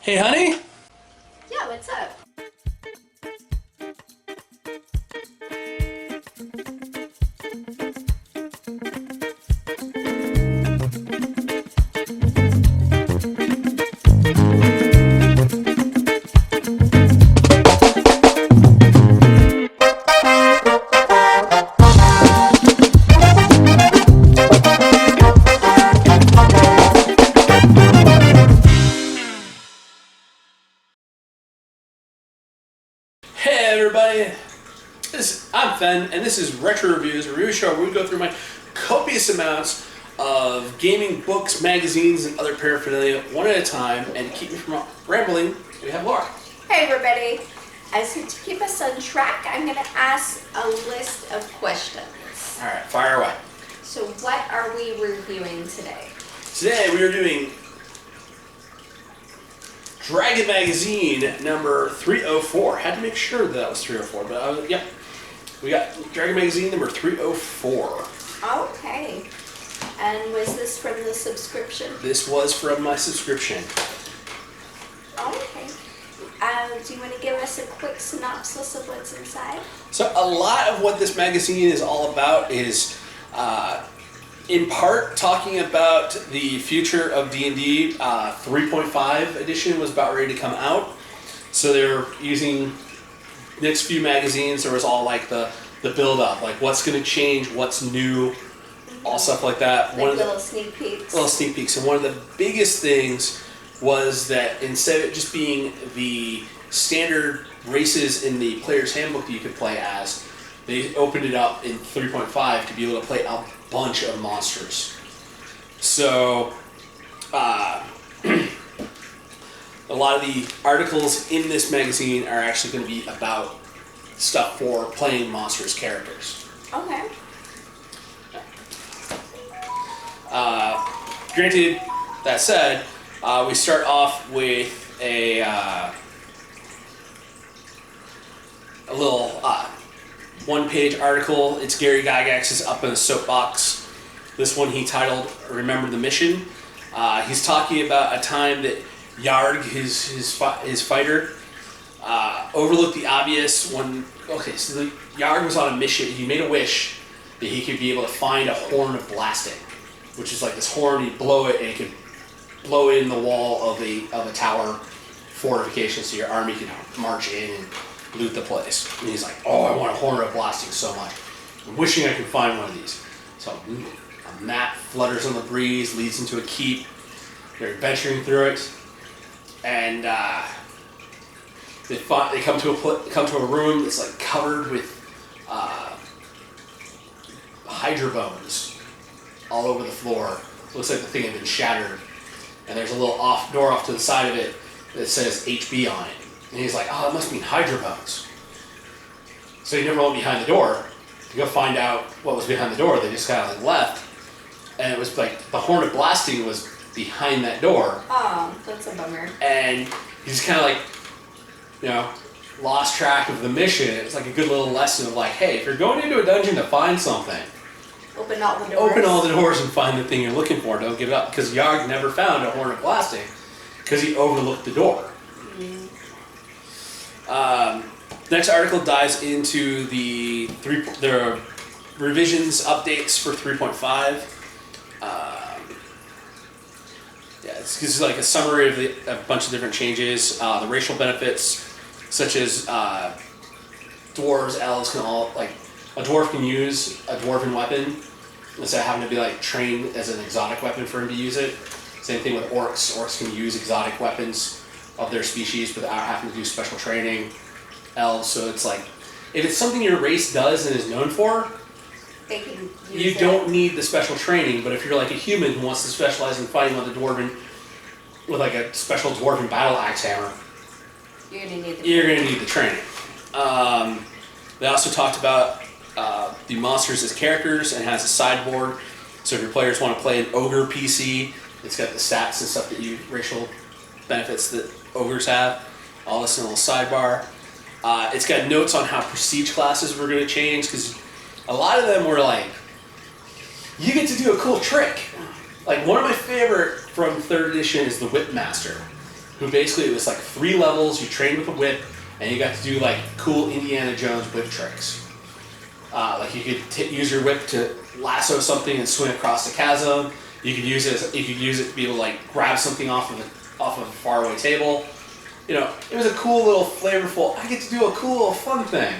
Hey, honey. Yeah, what's up? Hey, everybody. I'm Fen, and this is Retro Reviews, a review show where we go through my copious amounts of gaming books, magazines, and other paraphernalia one at a time. And to keep me from rambling, we have Laura. Hey, everybody. To keep us on track, I'm going to ask a list of questions. All right, fire away. So, what are we reviewing today? Today we are doing Dragon Magazine number 304. Had to make sure that was 304, but yep. We got Dragon Magazine number 304. Okay. And was this from the subscription? This was from my subscription. Okay. Do you want to give us a quick synopsis of what's inside? So a lot of what this magazine is all about is in part talking about the future of D&D. 3.5 edition was about ready to come out. So they're using next few magazines. There was all like the build up, like what's going to change, what's new, all stuff like that. Like little sneak peeks. Little sneak peeks. And one of the biggest things was that instead of it just being the standard races in the player's handbook that you could play as, they opened it up in 3.5 to be able to play a bunch of monsters. So, a lot of the articles in this magazine are actually going to be about stuff for playing monsters characters. Okay. Granted, that said, we start off with a little one-page article. It's Gary Gygax's Up in a Soapbox. This one he titled "Remember the Mission." He's talking about a time that Yarg, his fighter, overlooked the obvious when. Okay, so Yarg was on a mission. He made a wish that he could be able to find a horn of blasting, which is like this horn. He'd blow it, and it could blow it in the wall of a tower fortification, so your army can march in and loot the place. And he's like, "Oh, I want a horn of blasting so much. I'm wishing I could find one of these." So a map flutters on the breeze, leads into a keep. They're adventuring through it, and they come to a room that's like covered with hydra bones all over the floor. Looks like the thing had been shattered, and there's a little door off to the side of it that says HB on it. And he's like, "Oh, it must mean hydra bones." So he never went behind the door to go find out what was behind the door. They just kind of like left, and it was like the horn of blasting was behind that door. Oh, that's a bummer. And he's kind of like, lost track of the mission. It's like a good little lesson of like, hey, if you're going into a dungeon to find something, open all the doors. Open all the doors and find the thing you're looking for. Don't give it up. Because Yarg never found a horn of blasting because he overlooked the door. Next article dives into the revisions, updates for 3.5. This is like a summary of a bunch of different changes. The racial benefits, such as dwarves, elves can all a dwarf can use a dwarven weapon instead of having to be like trained as an exotic weapon for him to use it. Same thing with orcs. Orcs can use exotic weapons of their species without having to do special training. Elves, so it's like, if it's something your race does and is known for, They can use you don't need the special training. But if you're like a human who wants to specialize in fighting with like a special dwarven battle axe hammer, You're gonna need the training. They also talked about the monsters as characters and has a sideboard. So if your players want to play an ogre PC, it's got the stats and stuff racial benefits that ogres have. All this in a little sidebar. It's got notes on how prestige classes were going to change, because a lot of them were like, you get to do a cool trick. Like, one of my favorite from 3rd edition is the Whip Master. who basically, it was like 3 levels, you trained with a whip, and you got to do like cool Indiana Jones whip tricks. Like you could use your whip to lasso something and swing across the chasm. You could use it to be able to like grab something off of a faraway table. You know, it was a cool little flavorful, I get to do a cool little fun thing.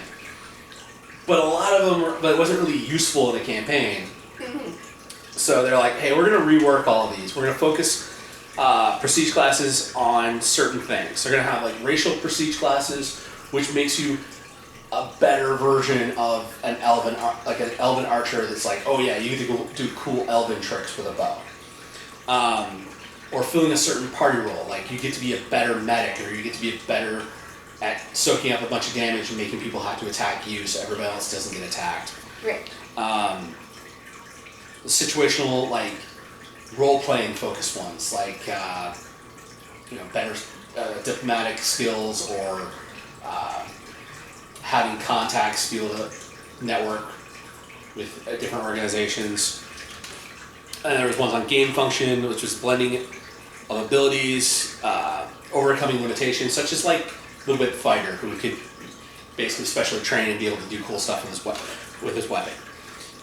But a lot of them but it wasn't really useful in a campaign. So they're like, hey, we're going to rework all of these. We're going to focus prestige classes on certain things. They're going to have like racial prestige classes, which makes you a better version of an elven archer that's like, oh yeah, you get to go do cool elven tricks with a bow. Or filling a certain party role, like you get to be a better medic, or you get to be better at soaking up a bunch of damage and making people have to attack you so everybody else doesn't get attacked. Right. Situational, like role-playing focused ones, like better diplomatic skills, or having contacts, be able to network with different organizations. And there was ones on game function, which was blending of abilities, overcoming limitations, such as like the Whip Fighter, who could basically specially train and be able to do cool stuff with his weapon.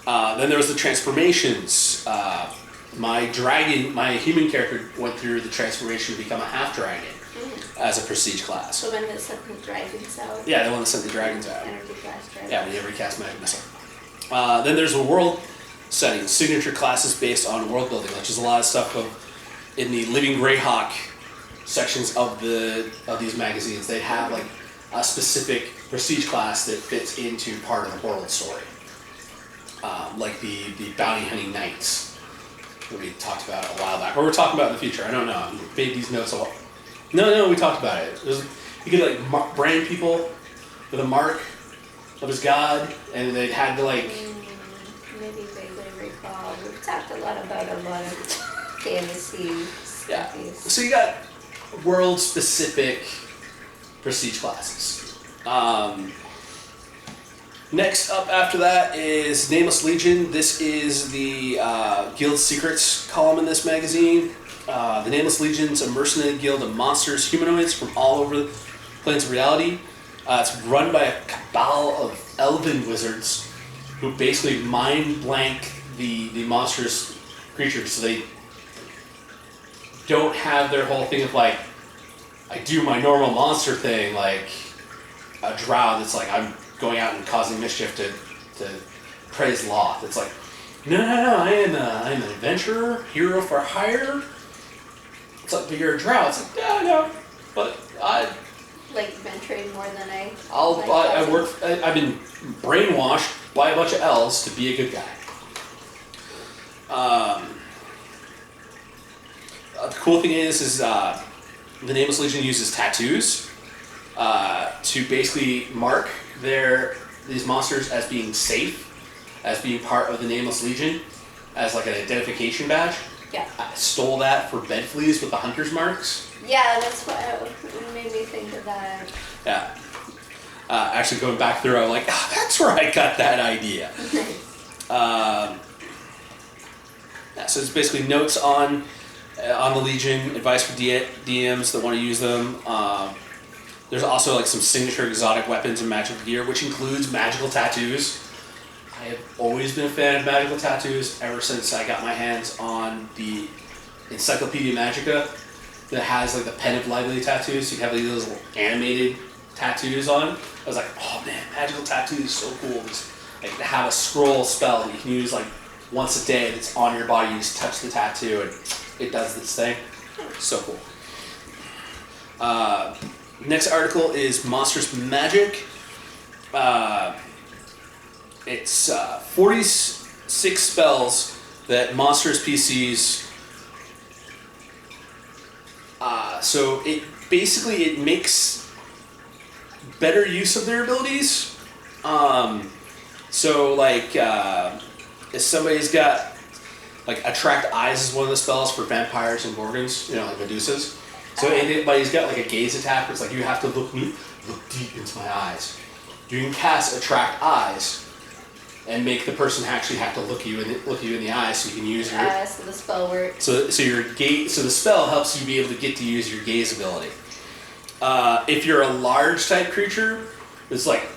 Then there was the transformations. My human character went through the transformation to become a half dragon as a prestige class. So when that sent the dragons out? Yeah, the one that sent the dragons out. Energy class dragons. Yeah, when you recast magic missile. Then there's a world setting, signature classes based on world building, which is a lot of stuff in the Living Greyhawk sections of these magazines. They have like a specific prestige class that fits into part of the world story. Like the bounty hunting knights that we talked about a while back, or we're talking about in the future. I don't know. I made these notes a while. No, we talked about it. You could like brand people with a mark of his god, and they'd had to like. Maybe vaguely recall. We've talked a lot about a lot of fantasy stuff. Yeah. So you got world-specific prestige classes. Next up after that is Nameless Legion. This is the Guild Secrets column in this magazine. The Nameless Legion's a mercenary guild of monsters, humanoids from all over the planes of reality. It's run by a cabal of elven wizards who basically mind blank the monstrous creatures, so they don't have their whole thing of like, I do my normal monster thing, like a drow that's like, I'm going out and causing mischief to praise Loth. It's like, no, I'm an adventurer, hero for hire. It's like, but you're a drow. It's like, no, but I like venturing more than I've been brainwashed by a bunch of elves to be a good guy. The cool thing is the Nameless Legion uses tattoos to basically mark these monsters as being safe, as being part of the Nameless Legion, as like an identification badge. Yeah. I stole that for bed fleas with the hunter's marks. Yeah, that's what made me think of that. Yeah. Actually, going back through, I'm like, that's where I got that idea. Yeah, so it's basically notes on the Legion, advice for DMs that want to use them. There's also like some signature exotic weapons and magical gear, which includes magical tattoos. I have always been a fan of magical tattoos ever since I got my hands on the Encyclopedia Magica that has like the Pen of Lively tattoos. You can have like those little animated tattoos on. I was like, oh man, magical tattoos is so cool. Just, like, to have a scroll spell that you can use like once a day that's on your body. You just touch the tattoo and it does this thing. So cool. Next article is Monstrous Magic. It's 46 spells that monstrous PCs. So it makes better use of their abilities. So like if somebody's got like Attract Eyes is one of the spells for vampires and gorgons, like Medusas. So anybody's got like a gaze attack, it's like you have to look deep into my eyes. You can cast Attract Eyes, and make the person actually have to look you in the eye so you can use your. So the spell works. So your gaze. So the spell helps you be able to get to use your gaze ability. If you're a large type creature, that's like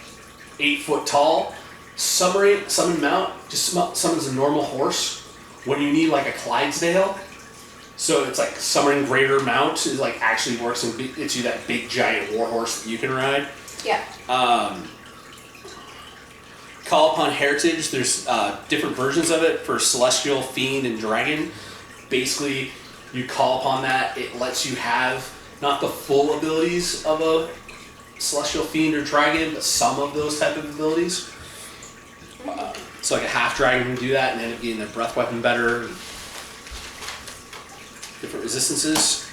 8 foot tall, summon mount just summons a normal horse when you need like a Clydesdale. So it's like summoning greater mount is like actually works and gets you that big giant war horse that you can ride. Yeah. Call upon heritage. There's different versions of it for celestial, fiend, and dragon. Basically, you call upon that. It lets you have not the full abilities of a celestial, fiend, or dragon, but some of those type of abilities. So like a half dragon can do that and end up getting their breath weapon better. Different resistances.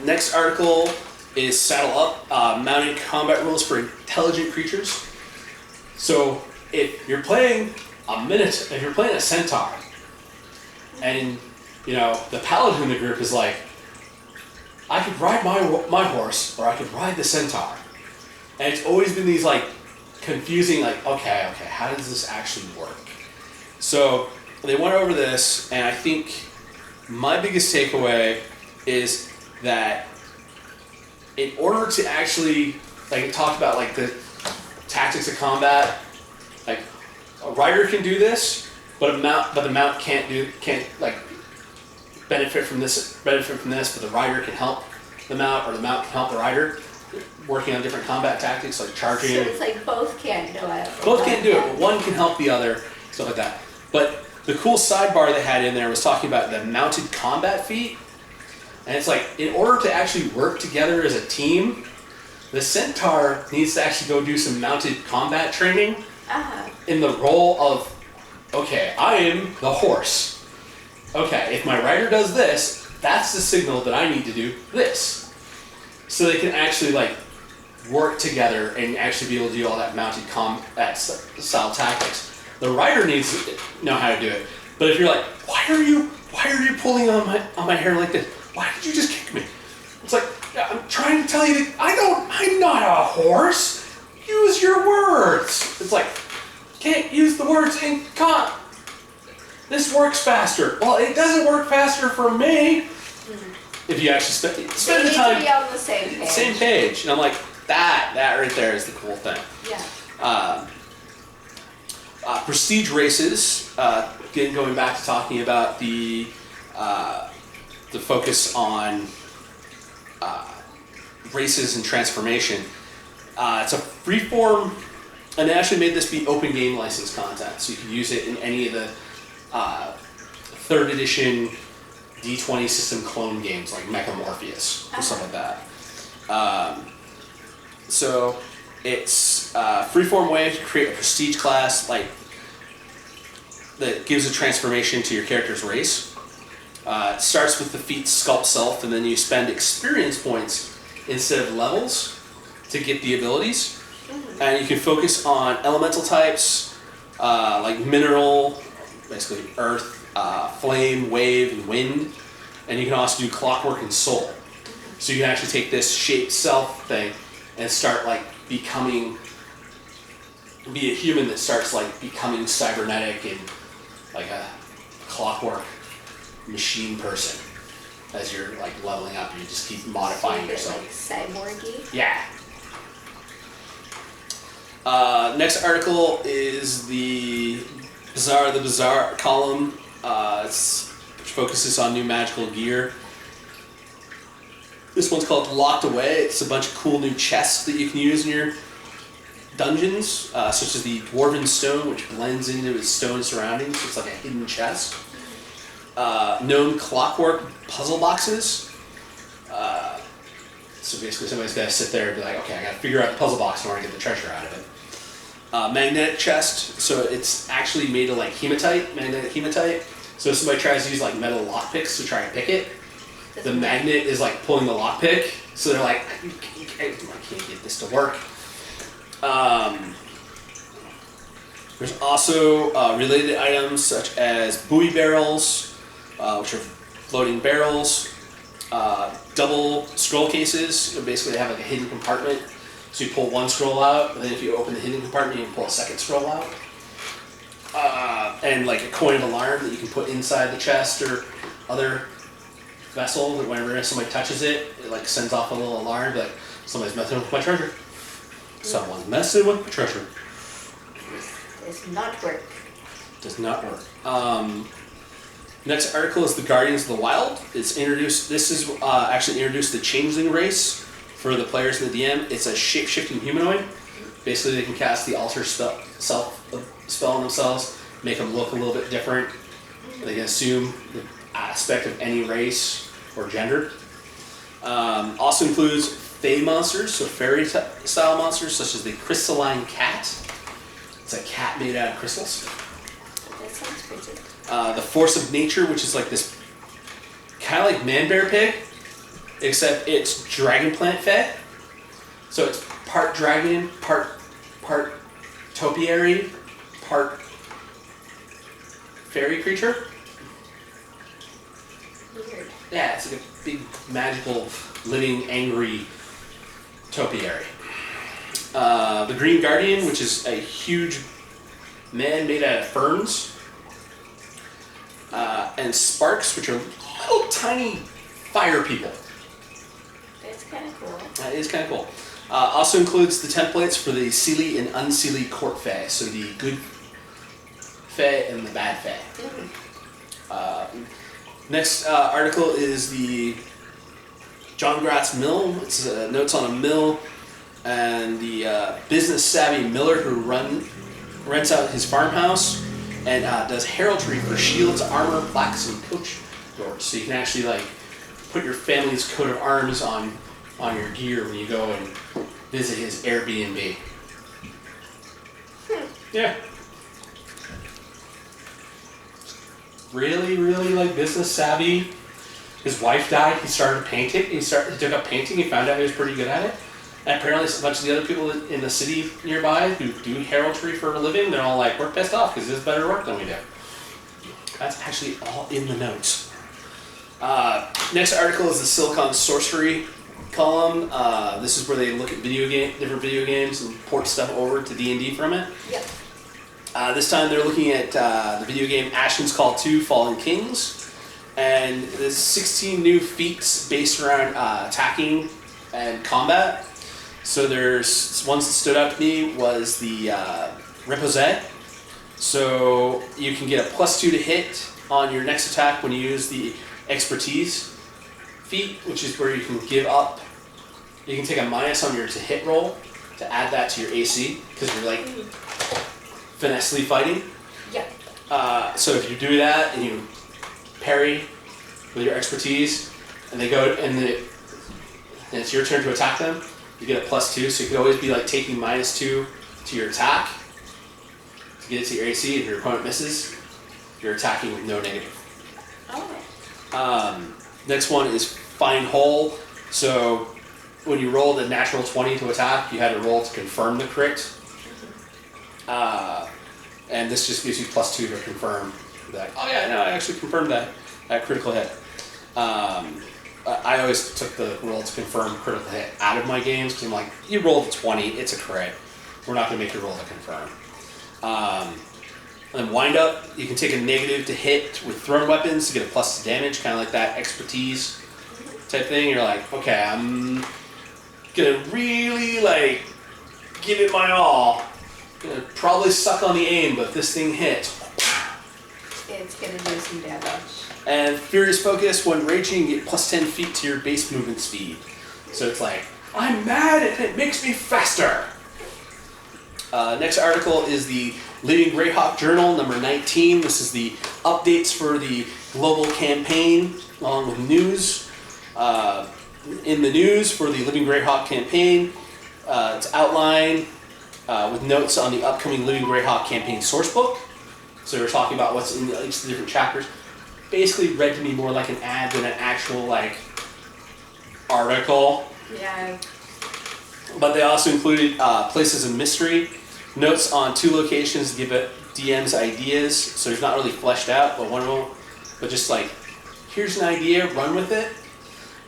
Next article is Saddle Up, mounted combat rules for intelligent creatures. So if you're playing a centaur, and the paladin in the group is like, I could ride my horse, or I could ride the centaur, and it's always been these like confusing, like okay, how does this actually work? So they went over this, and I think my biggest takeaway is that in order to actually, like it talked about like the tactics of combat, like a rider can do this, but the mount can't like benefit from this, but the rider can help the mount, or the mount can help the rider, working on different combat tactics like charging. So it's like both can't do it. Both can't do it, but one can help the other, stuff like that. But the cool sidebar they had in there was talking about the mounted combat feat. And it's like, in order to actually work together as a team, the centaur needs to actually go do some mounted combat training in the role of, okay, I am the horse. Okay, if my rider does this, that's the signal that I need to do this. So they can actually like work together and actually be able to do all that mounted combat style tactics. The rider needs to know how to do it. But if you're like, why are you pulling on my hair like this? Why did you just kick me? It's like, I'm trying to tell you that I'm not a horse. Use your words. It's like, can't use the words in this works faster. Well, it doesn't work faster for me. If you actually spend the time. They need to be on the same page. Same page. And I'm like, that right there is the cool thing. Yeah. Prestige races, again going back to talking about the focus on races and transformation. It's a freeform, and they actually made this be open game license content, so you can use it in any of the 3rd edition D20 system clone games like Mechamorpheus or stuff like that. So it's a freeform way to create a prestige class like that gives a transformation to your character's race. It starts with the feat Sculpt Self, and then you spend experience points instead of levels to get the abilities. And you can focus on elemental types like mineral, basically earth, flame, wave, and wind. And you can also do clockwork and soul. So you can actually take this shaped self thing and start like be a human that starts like becoming cybernetic and like a clockwork machine person. As you're like leveling up, you just keep modifying yourself. Like cyborgy. Yeah. Next article is the Bizarre column, which focuses on new magical gear. This one's called Locked Away. It's a bunch of cool new chests that you can use in your dungeons, such as the Dwarven Stone, which blends into its stone surroundings. So it's like a hidden chest. Known clockwork puzzle boxes. So basically somebody's got to sit there and be like, okay, I got to figure out the puzzle box in order to get the treasure out of it. Magnetic chest, so it's actually made of like magnetic hematite. So if somebody tries to use like metal lockpicks to try and pick it, the magnet is like pulling the lockpick, so they're like, I can't get this to work. There's also related items such as buoy barrels, which are floating barrels, double scroll cases. So basically, they have like a hidden compartment. So you pull one scroll out, and then if you open the hidden compartment, you can pull a second scroll out. and like a coin of alarm that you can put inside the chest or other vessel that whenever somebody touches it, it like sends off a little alarm like somebody's messing with my treasure. Someone's messing with my treasure. Does not work. Does not work. Next article is the Guardians of the Wild. It's introduced. This is actually introduced the Changeling race for the players and the DM. It's a shape-shifting humanoid. Basically, they can cast the Alter spell on themselves, make them look a little bit different. They can assume the aspect of any race or gender. Also includes Fey monsters, so fairy-style monsters, such as the Crystalline Cat. It's a cat made out of crystals. That sounds pretty. The Force of Nature, which is like this, kind of like Man-Bear Pig, except it's Dragon Plant Fey. So it's part dragon, part topiary, part fairy creature. Weird. Yeah, it's like a big, magical, living, angry topiary. The Green Guardian, which is a huge man made out of ferns. And Sparks, which are little tiny fire people. That's kind of cool. That is kind of cool. Also includes the templates for the Seelie and Unseelie Court Fae, so the good Fae and the bad Fae. Next article is the John Gratt's Mill. It's notes on a mill and the business-savvy miller who rents out his farmhouse and does heraldry for shields, armor, plaques, and coach doors. So you can actually like put your family's coat of arms on your gear when you go and visit his Airbnb. Yeah. Really, really like business savvy. His wife died. He started painting. He took up painting. He found out he was pretty good at it. And apparently, a bunch of the other people in the city nearby who do heraldry for a living, they're all like, we're pissed off because this is better work than we do. That's actually all in the notes. Next article is the Silicon Sorcery column. This is where they look at different video games and port stuff over to D&D from it. Yep. This time they're looking at the video game Ashen's Call 2 Fallen Kings. And there's 16 new feats based around attacking and combat. So there's ones that stood out to me was the Reposé. So you can get a +2 to hit on your next attack when you use the Expertise feat, which is where you can give up. You can take a minus on your to hit roll to add that to your AC because you're like finessely fighting. Yep. So if you do that and you parry with your Expertise, and they go and it's your turn to attack them, you get a +2. So you could always be like taking -2 to your attack to get it to your AC. If your opponent misses, you're attacking with no negative. Oh. Next one is Find Hole. So when you rolled a natural 20 to attack, you had to roll to confirm the crit. And this just gives you +2 to confirm that. Oh yeah, no, I actually confirmed that critical hit. I always took the roll to confirm critical hit out of my games because I'm like, you rolled a 20, it's a crit. We're not going to make you roll to confirm. And then Wind Up, you can take a negative to hit with thrown weapons to get a +2 to damage, kind of like that Expertise type thing. You're like, okay, I'm gonna really like give it my all. Gonna probably suck on the aim, but if this thing hits, It's gonna do some damage. And Furious Focus, when raging, you get +10 feet to your base movement speed. So it's like, I'm mad and it makes me faster. Next article is the Living Greyhawk Journal, number 19. This is the updates for the global campaign, along with news. In the news for the Living Greyhawk campaign, it's outlined with notes on the upcoming Living Greyhawk campaign sourcebook. So we're talking about what's in each of the different chapters. Basically read to me more like an ad than an actual like article. Yeah. But they also included places of mystery, notes on 2 locations to give it DMs ideas. So it's not really fleshed out, but just like, here's an idea, run with it.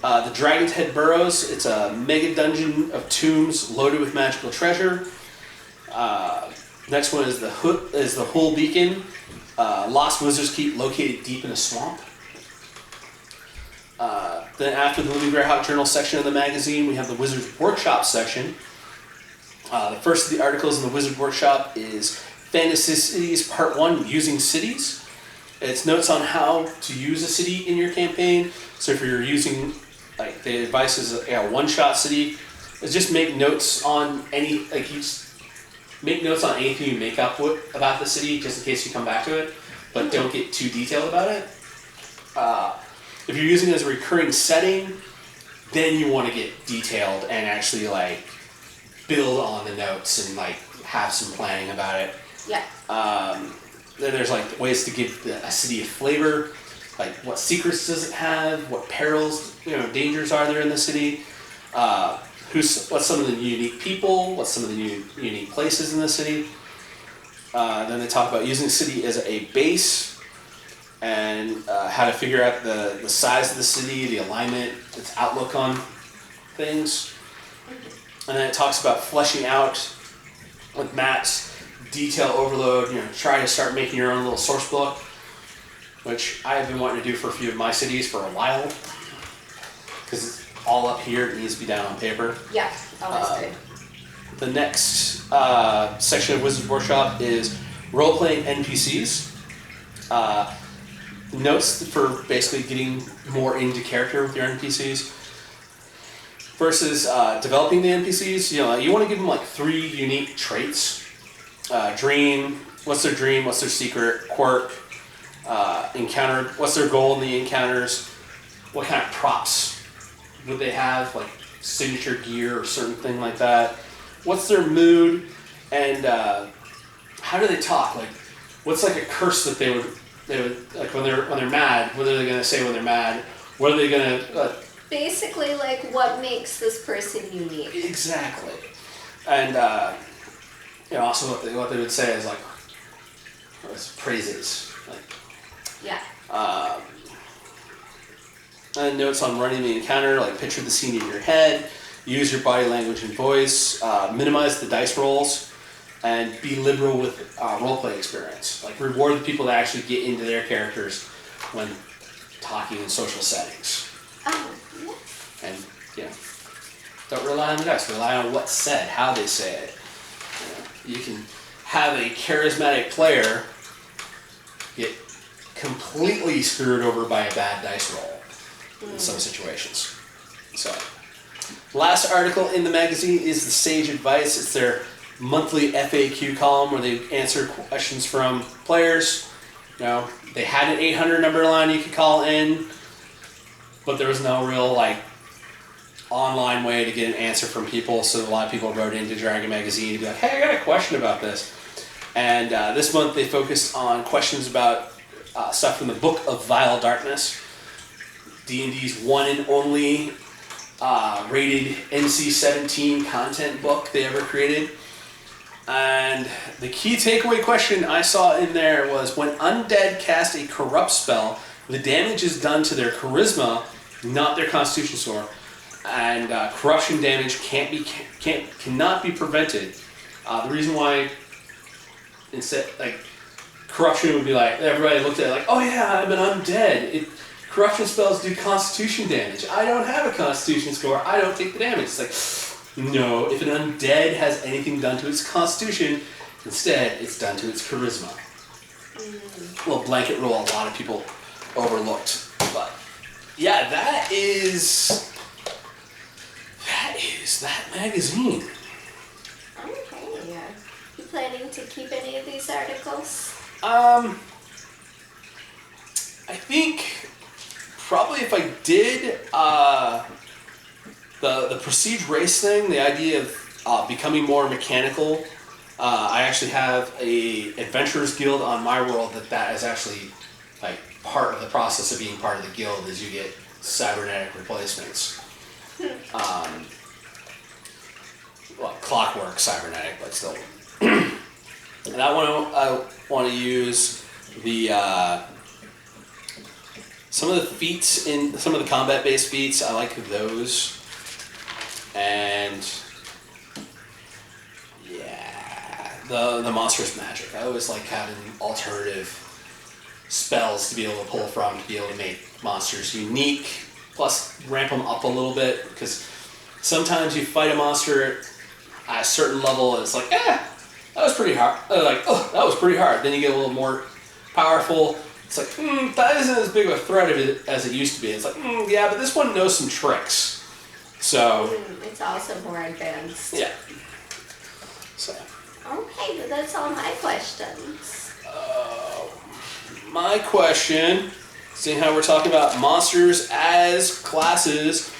The Dragon's Head Burrows, it's a mega dungeon of tombs loaded with magical treasure. Next one is the Hull Beacon. Lost Wizard's Keep, located deep in a swamp. Then after the Living Greyhawk Journal section of the magazine, we have the Wizard's Workshop section. The first of the articles in the Wizard Workshop is Fantasy Cities Part 1, Using Cities. It's notes on how to use a city in your campaign. So if you're using, like, the advice is a one-shot city, is just make notes on anything you make up about the city, just in case you come back to it, but don't get too detailed about it. If you're using it as a recurring setting, then you want to get detailed and actually like build on the notes and like have some planning about it. Yeah. Then there's like ways to give a city a flavor, like what secrets does it have, what perils, dangers are there in the city, what's some of the unique people, what's some of the unique places in the city. Then they talk about using the city as a base and how to figure out the size of the city, the alignment, its outlook on things. And then it talks about fleshing out with Matt's detail overload, try to start making your own little source book, which I have been wanting to do for a few of my cities for a while, because it's all up here, it needs to be down on paper. Yeah, always good. The next section of Wizard Workshop is role-playing NPCs. Notes for basically getting more into character with your NPCs. Versus developing the NPCs, you want to give them like 3 unique traits. Dream, what's their dream, what's their secret, quirk, encounter, what's their goal in the encounters, what kind of props would they have, like signature gear or certain thing like that. What's their mood, and how do they talk? Like, what's like a curse that they would like when they're mad? What are they gonna say when they're mad? What are they gonna? Basically, like what makes this person unique. Exactly, and also what they would say is like praises, like yeah. And notes on running the encounter, like picture the scene in your head, use your body language and voice, minimize the dice rolls, and be liberal with roleplay experience. Like reward the people that actually get into their characters when talking in social settings. Oh, yeah. And don't rely on the dice. Rely on what's said, how they say it. You can have a charismatic player get completely screwed over by a bad dice roll in some situations. So, last article in the magazine is the Sage Advice. It's their monthly FAQ column where they answer questions from players. They had an 800 number line you could call in, but there was no real online way to get an answer from people, so a lot of people wrote into Dragon Magazine to be like, hey, I got a question about this. And this month they focused on questions about stuff from the Book of Vile Darkness, D&D's one and only rated NC-17 content book they ever created. And the key takeaway question I saw in there was, when undead cast a corrupt spell, the damage is done to their charisma, not their constitution score. And corruption damage cannot be prevented. The reason why instead corruption would be like, everybody looked at it like, oh yeah, I'm an undead. Corruption spells do constitution damage. I don't have a constitution score. I don't take the damage. It's like, no, if an undead has anything done to its constitution, instead it's done to its charisma. Well, blanket rule a lot of people overlooked. But yeah, that is that magazine. Okay, yeah. You planning to keep any of these articles? I think probably if I did the prestige race thing, the idea of becoming more mechanical, I actually have a adventurers guild on my world that is actually part of the process of being part of the guild is you get cybernetic replacements. Clockwork cybernetic, but still. And I want to use the some of the feats in some of the combat-based feats. I like those, and yeah, the monstrous magic. I always like having alternative spells to be able to pull from to be able to make monsters unique, plus ramp them up a little bit, because sometimes you fight a monster at a certain level and it's like, that was pretty hard. Like, oh, that was pretty hard. Then you get a little more powerful. It's like, that isn't as big of a threat as it used to be. It's like, yeah, but this one knows some tricks. So it's also more advanced. yeah. So. Okay, but that's all my questions. My question, seeing how we're talking about monsters as classes,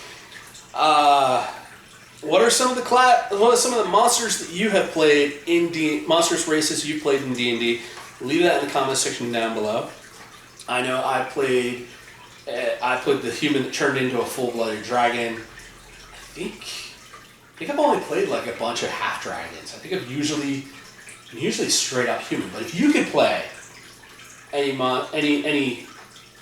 what are some of the monsters that you have played in monsters races you've played in D&D? Leave that in the comment section down below. I know I played the human that turned into a full-blooded dragon. I think I've only played like a bunch of half dragons. I think I'm usually straight up human. But if you could play any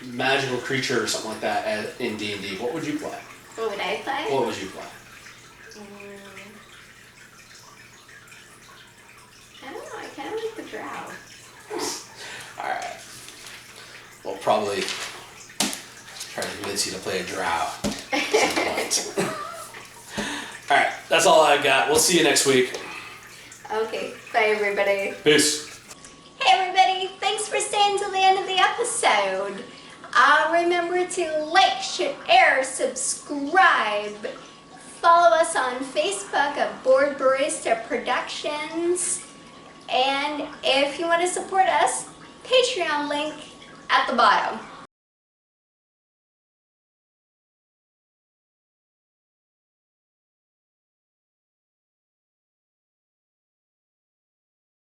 magical creature or something like that in D&D, what would you play? What would I play? What would you play? I don't know. I kind of like the drow. All right. We'll probably try to convince you to play a drow. All right, that's all I've got. We'll see you next week. Okay, bye everybody. Peace. Hey everybody, thanks for staying till the end of the episode. Remember to like, share, subscribe. Follow us on Facebook at Board Barista Productions. And if you want to support us, Patreon link at the bottom.